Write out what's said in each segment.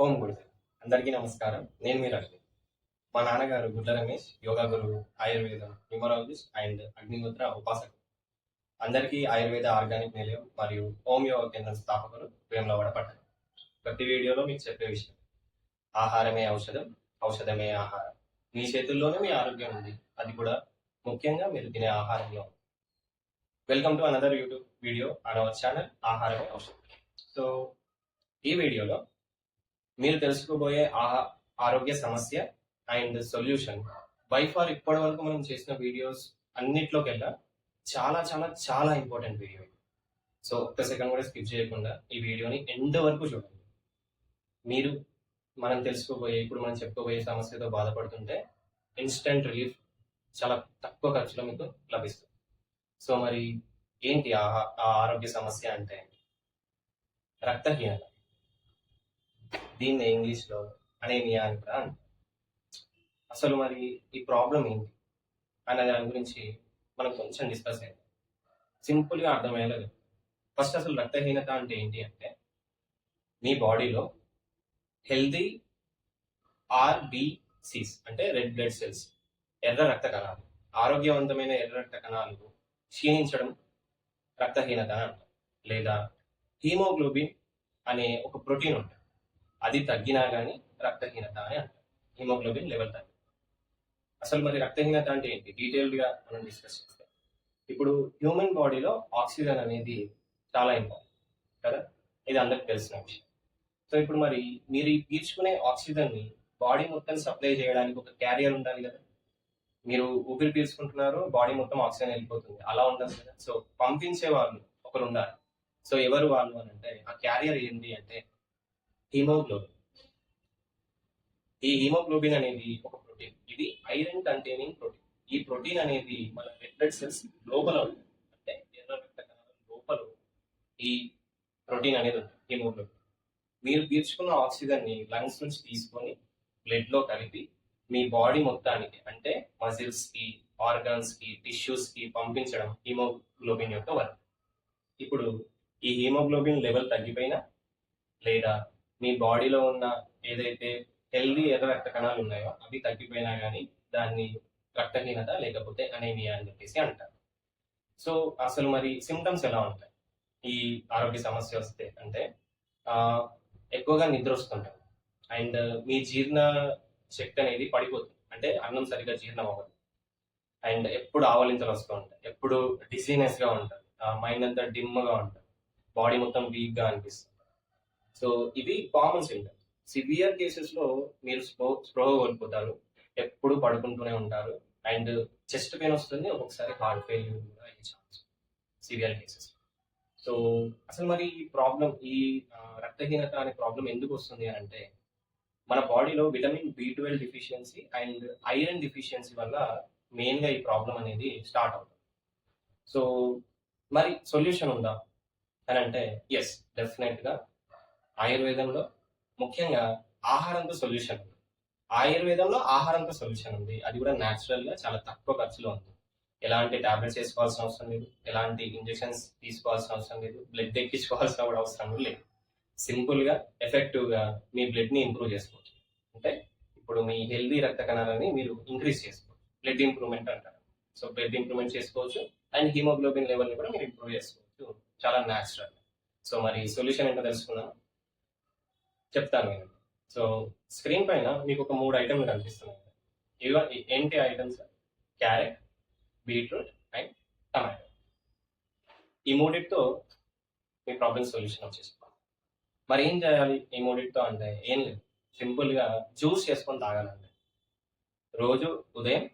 ఓం గురుజీ అందరికీ నమస్కారం. నేను మీ రవి. మా నాన్నగారు గుడ్ల రమేష్, యోగా గురువు, ఆయుర్వేదం, న్యూమరాలజిస్ట్ అండ్ అగ్నిముద్ర ఉపాసకుడు. అందరికీ ఆయుర్వేద ఆర్గానిక్ నిలయం మరియు ఓం యోగా కేంద్రం స్థాపకులు వేములవాడ పట్టణం. ప్రతి వీడియోలో మీకు చెప్పే విషయం ఆహారమే ఔషధం, ఔషధమే ఆహారం. మీ చేతుల్లోనే మీ ఆరోగ్యం ఉంది, అది కూడా ముఖ్యంగా మీరు తినే ఆహారంలో. Welcome to another YouTube video on our channel ఆహారమే ఔషధం. సో ఈ వీడియోలో మీరు తెలుసుకోబోయే ఆరోగ్య సమస్య అండ్ సొల్యూషన్ బై ఫార్ ఇప్పటి వరకు మనం చేసిన వీడియోస్ అన్నిట్లోకెల్లా చాలా చాలా చాలా ఇంపార్టెంట్ వీడియో. సో ఒక్క సెకండ్ కూడా స్కిప్ చేయకుండా ఈ వీడియోని ఎండ్ వరకు చూడండి. మీరు ఇప్పుడు మనం చెప్పుకోబోయే సమస్యతో బాధపడుతుంటే ఇన్స్టెంట్ రిలీఫ్ చాలా తక్కువ ఖర్చులో మీకు లభిస్తుంది. సో మరి ఏంటి ఆ ఆరోగ్య సమస్య అంటే రక్తహీనత. దీన్ని ఇంగ్లీష్లో అనేమియా అని కూడా అంటారు. అసలు మరి ఈ ప్రాబ్లం ఏంటి అనే దాని గురించి మనం కొంచెం డిస్కస్ చేద్దాం. సింపుల్గా అర్థమయ్యేలా. ఫస్ట్ అసలు రక్తహీనత అంటే ఏంటి అంటే మీ బాడీలో హెల్దీ ఆర్బిసిస్ అంటే రెడ్ బ్లడ్ సెల్స్, ఎర్ర రక్త కణాలు, ఆరోగ్యవంతమైన ఎర్ర రక్త కణాలు క్షీణించడం రక్తహీనత అంటారు. లేదా హీమోగ్లోబిన్ అనే ఒక ప్రోటీన్ ఉంటుంది, అది తగ్గినా కానీ రక్తహీనత అని అంటారు. హిమోగ్లోబిన్ లెవెల్ తగ్గి. అసలు మరి రక్తహీనత అంటే ఏంటి డీటెయిల్డ్గా మనం డిస్కస్ చేస్తాం. ఇప్పుడు హ్యూమన్ బాడీలో ఆక్సిజన్ అనేది చాలా ఇంపార్టెంట్ కదా, ఇది అందరికి తెలిసిన విషయం. సో ఇప్పుడు మరి మీరు పీల్చుకునే ఆక్సిజన్ని బాడీ మొత్తం సప్లై చేయడానికి ఒక క్యారియర్ ఉండాలి కదా. మీరు ఊపిరి పీల్చుకుంటున్నారు, బాడీ మొత్తం ఆక్సిజన్ వెళ్ళిపోతుంది, అలా ఉండదు కదా. సో పంపించే వాళ్ళు ఒకరు ఉండాలి. సో ఎవరు వాళ్ళు అని అంటే ఆ క్యారియర్ ఏంటి అంటే హీమోగ్లోబిన్. ఈ హీమోగ్లోబిన్ అనేది ఒక ప్రోటీన్, ఇది ఐరన్ కంటైనింగ్ ప్రోటీన్. ఈ ప్రోటీన్ అనేది మన రెడ్ బ్లడ్ సెల్స్ లోపల ఉంటుంది, అంటే ఎర్ర రక్త కణాల లోపల ఈ ప్రోటీన్ అనేది ఉంటుంది హీమోగ్లోబిన్. మీరు పీల్చుకున్న ఆక్సిజన్ ని లంగ్స్ నుంచి తీసుకొని బ్లడ్ లో కలిపి మీ బాడీ మొత్తానికి అంటే మజిల్స్ కి, ఆర్గాన్స్ కి, టిష్యూస్ కి పంపించడం హీమోగ్లోబిన్ యొక్క వర్క్. ఇప్పుడు ఈ హీమోగ్లోబిన్ లెవెల్ తగ్గిపోయినా లేదా మీ బాడీలో ఉన్న ఏదైతే హెల్దీ ఎర్ర రక్త కణాలు ఉన్నాయో అవి తగ్గిపోయినా కానీ దాన్ని రక్తహీనత లేకపోతే అనేమియా అని చెప్పేసి అంటారు. సో అసలు మరి సిమ్టమ్స్ ఎలా ఉంటాయి ఈ ఆరోగ్య సమస్య వస్తే అంటే ఎక్కువగా నిద్ర వస్తుంటుంది అండ్ మీ జీర్ణ శక్తి అనేది పడిపోతుంది, అంటే అన్నం సరిగ్గా జీర్ణం అవ్వదు అండ్ ఎప్పుడు ఆవలింతలు వస్తూ ఉంటాయి, ఎప్పుడు డిసీనెస్ గా ఉంటుంది, మైండ్ అంతా డిమ్గా ఉంటుంది, బాడీ మొత్తం వీక్ గా అనిపిస్తుంది. సో ఇవి కామన్ సింటమ్స్. సివియర్ కేసెస్ లో మీరు స్పృహ కోల్పోతారు, ఎప్పుడు పడుకుంటూనే ఉంటారు అండ్ చెస్ట్ పెయిన్ వస్తుంది, ఒక్కొక్కసారి హార్ట్ ఫెయిల్యూర్ కూడా అయ్యే ఛాన్స్ సివియర్ కేసెస్. సో అసలు మరి ఈ ప్రాబ్లం, ఈ రక్తహీనత అనే ప్రాబ్లం ఎందుకు వస్తుంది అంటే మన బాడీలో vitamin B12 deficiency and iron deficiency వల్ల మెయిన్గా ఈ ప్రాబ్లం అనేది స్టార్ట్ అవుతుంది. సో మరి సొల్యూషన్ ఉందా అని అంటే ఎస్, డెఫినెట్గా ఆయుర్వేదంలో ముఖ్యంగా ఆహారంతో సొల్యూషన్ ఉంది. ఆయుర్వేదంలో ఆహారంతో సొల్యూషన్ ఉంది, అది కూడా న్యాచురల్ గా చాలా తక్కువ ఖర్చులో ఉంది. ఎలాంటి టాబ్లెట్స్ వేసుకోవాల్సిన అవసరం లేదు, ఎలాంటి ఇంజెక్షన్స్ తీసుకోవాల్సిన అవసరం లేదు, బ్లడ్ ఎక్కించుకోవాల్సిన కూడా అవసరం లేదు. సింపుల్ గా ఎఫెక్టివ్ గా మీ బ్లడ్ ని ఇంప్రూవ్ చేసుకోవచ్చు. అంటే ఇప్పుడు మీ హెల్దీ రక్త కణాలని మీరు ఇంక్రీజ్ చేసుకోవచ్చు, బ్లడ్ ఇంప్రూవ్మెంట్ అంటారు. సో బ్లడ్ ఇంప్రూవ్మెంట్ చేసుకోవచ్చు అండ్ హిమోగ్లోబిన్ లెవెల్ ని కూడా మీరు ఇంప్రూవ్ చేసుకోవచ్చు, చాలా న్యాచురల్. సో మరి సొల్యూషన్ ఏంటో తెలుసుకున్నాం, చెప్తాను నేను. సో స్క్రీన్ పైన మీకు ఒక 3 ఐటమ్లు కనిపిస్తున్నాయి. ఇవి ఏంటి items? Carrot, beetroot and tomato. ఈ మూడిటితో మీ ప్రాబ్లమ్ సొల్యూషన్ వచ్చేసుకోవాలి. మరి ఏం చేయాలి ఈ మూడిటితో అంటే ఏం లేదు, సింపుల్గా జ్యూస్ చేసుకొని తాగాలండి. రోజు ఉదయం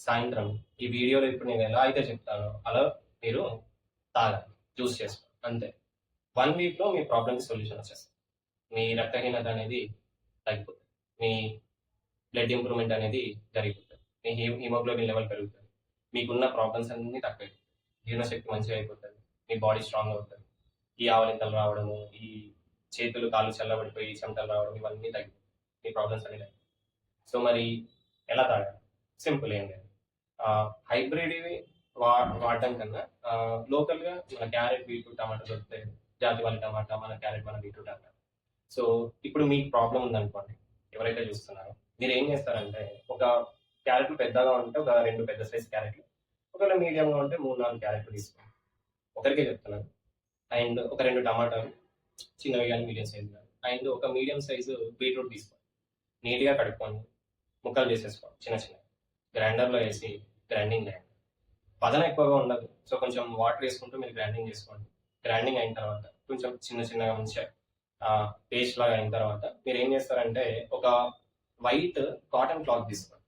సాయంత్రం ఈ వీడియోలో ఇప్పుడు నేను ఎలా అయితే చెప్తానో అలా మీరు తాగాలి, జ్యూస్ చేసుకోండి, అంతే. 1 వీక్లో మీ ప్రాబ్లమ్కి సొల్యూషన్ వచ్చేస్తుంది. మీ రక్తహీనత అనేది తగ్గిపోతుంది, మీ బ్లడ్ ఇంప్రూవ్మెంట్ అనేది జరిగిపోతుంది, మీ హిమోగ్లోబిన్ లెవెల్ పెరుగుతుంది, మీకున్న ప్రాబ్లమ్స్ అన్ని తక్కువ అయిపోతాయి, జీర్ణశక్తి మంచిగా అయిపోతుంది, మీ బాడీ స్ట్రాంగ్ అవుతుంది, ఈ ఆవలింతలు రావడము, ఈ చేతులు కాళ్ళు చల్లబడిపోయి చెమటలు రావడం, ఇవన్నీ తగ్గిపోతాయి, మీ ప్రాబ్లమ్స్ అన్ని తగ్గిపోతాయి. సో మరి ఎలా తాగాలి? సింపుల్ ఏం లేదు, హైబ్రిడ్ ఇవి వాడడం కన్నా లోకల్గా మన క్యారెట్, బీట్రూట్, టమాటా దొరుకుతాయి. జాతి వాళ్ళ టమాటా, మన క్యారెట్, మన బీట్రూట్ అంటారు. సో ఇప్పుడు మీకు ప్రాబ్లం ఉందనుకోండి, ఎవరైతే చూస్తున్నారో మీరు ఏం చేస్తారంటే, ఒక క్యారెట్లు పెద్దగా ఉంటే ఒక 2 పెద్ద సైజ్ క్యారెట్లు, ఒకవేళ మీడియంగా ఉంటే 3, 4 క్యారెట్లు తీసుకోండి. ఒకరికే చెప్తున్నాను. అండ్ ఒక 2 టమాటాలు చిన్నవి గాని, మీడియం సైజ్ గాని, అండ్ ఒక మీడియం సైజు బీట్రూట్ తీసుకోండి. నీట్‌గా కడుక్కోండి. ముక్కలు చేసేసుకోండి చిన్న చిన్నగా. గ్రైండర్‌లో ఏసి గ్రైండింగ్ చేయండి. పదన ఎక్కువగా ఉండదు. సో కొంచెం వాటర్ వేసుకుంటూ మీరు గ్రైండింగ్ చేసుకోండి. గ్రైండింగ్ అయిన తర్వాత కొంచెం చిన్న చిన్నగా మంచిగా పేస్ట్ లాగా అయిన తర్వాత మీరు ఏం చేస్తారంటే, ఒక వైట్ కాటన్ క్లాత్ తీసుకోండి.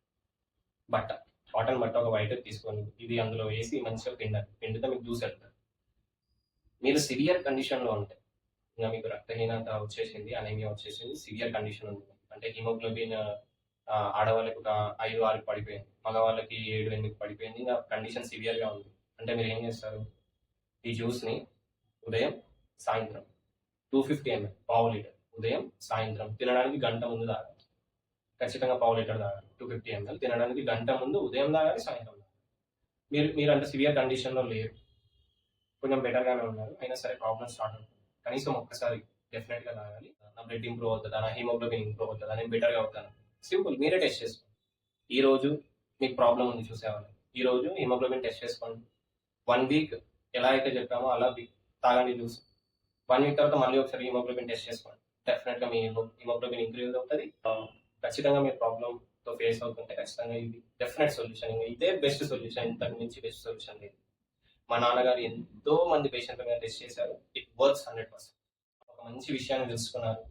బట్ట, కాటన్ బట్ట ఒక వైట్ తీసుకొని ఇది అందులో వేసి మంచిగా పిండండి. పిండితే మీకు జ్యూస్ వెళ్తుంది. మీరు సివియర్ కండిషన్లో ఉంటే, ఇంకా మీకు రక్తహీనత వచ్చేసింది, అనీమియా వచ్చేసింది, సివియర్ కండిషన్ ఉంది, అంటే హిమోగ్లోబిన్ ఆడవాళ్ళకి ఒక 5, 6 పడిపోయింది, మగవాళ్ళకి 7, 8 పడిపోయింది, ఇంకా కండిషన్ సివియర్గా ఉంది అంటే మీరు ఏం చేస్తారు, ఈ జ్యూస్ని ఉదయం సాయంత్రం 250 ml, పావు లీటర్, ఉదయం సాయంత్రం తినడానికి గంట ముందు తాగాలి. ఖచ్చితంగా పావు లీటర్ తాగాలి. 250 ml తినడానికి గంట ముందు ఉదయం తాగాలి, సాయంత్రం తాగాలి. మీరు అంటే సివియర్ కండిషన్లో లేరు, కొంచెం బెటర్గానే ఉన్నారు, అయినా సరే ప్రాబ్లమ్ స్టార్ట్ అవుతుంది. కనీసం ఒక్కసారి డెఫినెట్గా తాగాలి. నా బ్లడ్ ఇంప్రూవ్ అవుతుందా, నా హిమోగ్లోబిన్ ఇంప్రూవ్ అవుతుందా, నేను బెటర్గా అవుతాను. సింపుల్, మీరే టెస్ట్ చేసుకోండి. ఈ రోజు మీకు ప్రాబ్లం ఉంది చూసేవాళ్ళు, ఈ రోజు హిమోగ్లోబిన్ టెస్ట్ చేసుకోండి. 1 వీక్ ఎలా అయితే చెప్పామో అలా తాగండి జ్యూస్. 1 వీక్ తర్వాత మళ్ళీ ఒకసారి హిమోగ్లోబిన్ టెస్ట్ చేసుకోండి. డెఫినెట్గా మీ హిమోగ్లోబిన్ ఇంక్రీజ్ అవుతుంది. ఖచ్చితంగా మీ ప్రాబ్లంతో ఫేస్ అవుతుంటే ఖచ్చితంగా ఇది డెఫినెట్ సొల్యూషన్. ఇదే బెస్ట్ సొల్యూషన్, ఇంతకు మించి బెస్ట్ సొల్యూషన్ లేదు. మా నాన్నగారు ఎంతో మంది పేషెంట్ల మీద టెస్ట్ చేశారు, ఇట్ వర్క్స్ 100%. ఒక మంచి విషయాన్ని తెలుసుకున్నారు.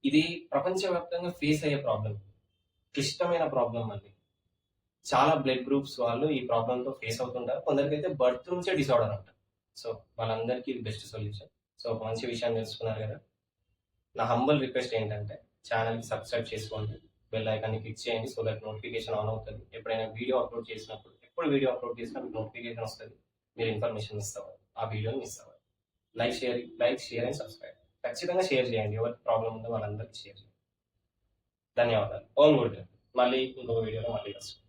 ఇది ప్రపంచవ్యాప్తంగా ఫేస్ అయ్యే ప్రాబ్లం, క్లిష్టమైన ప్రాబ్లం అండి. చాలా బ్లడ్ గ్రూప్స్ వాళ్ళు ఈ ప్రాబ్లంతో ఫేస్ అవుతుంటారు. కొందరికైతే బర్త్ నుంచే డిసార్డర్ అంటారు. సో వాళ్ళందరికీ ఇది బెస్ట్ సొల్యూషన్. సో ఒక మంచి విషయాన్ని తెలుసుకున్నారు కదా. నా హంబల్ రిక్వెస్ట్ ఏంటంటే, ఛానల్కి సబ్స్క్రైబ్ చేసుకోండి, బెల్ ఐకాన్ని క్లిక్ చేయండి, సో దట్ నోటిఫికేషన్ ఆన్ అవుతుంది. ఎప్పుడైనా వీడియో అప్లోడ్ చేసినప్పుడు, ఎప్పుడు వీడియో అప్లోడ్ చేసినా మీకు నోటిఫికేషన్ వస్తుంది, మీరు ఇన్ఫర్మేషన్ మిస్ అవ్వరు, ఆ వీడియోని మిస్ అవ్వరు. Like share and subscribe. ఖచ్చితంగా షేర్ చేయండి, ఎవరికి ప్రాబ్లం ఉందో వాళ్ళందరికీ షేర్ చేయండి. ధన్యవాదాలు. Own good. మళ్ళీ ఇంకొక వీడియోలో మళ్ళీ వస్తాం.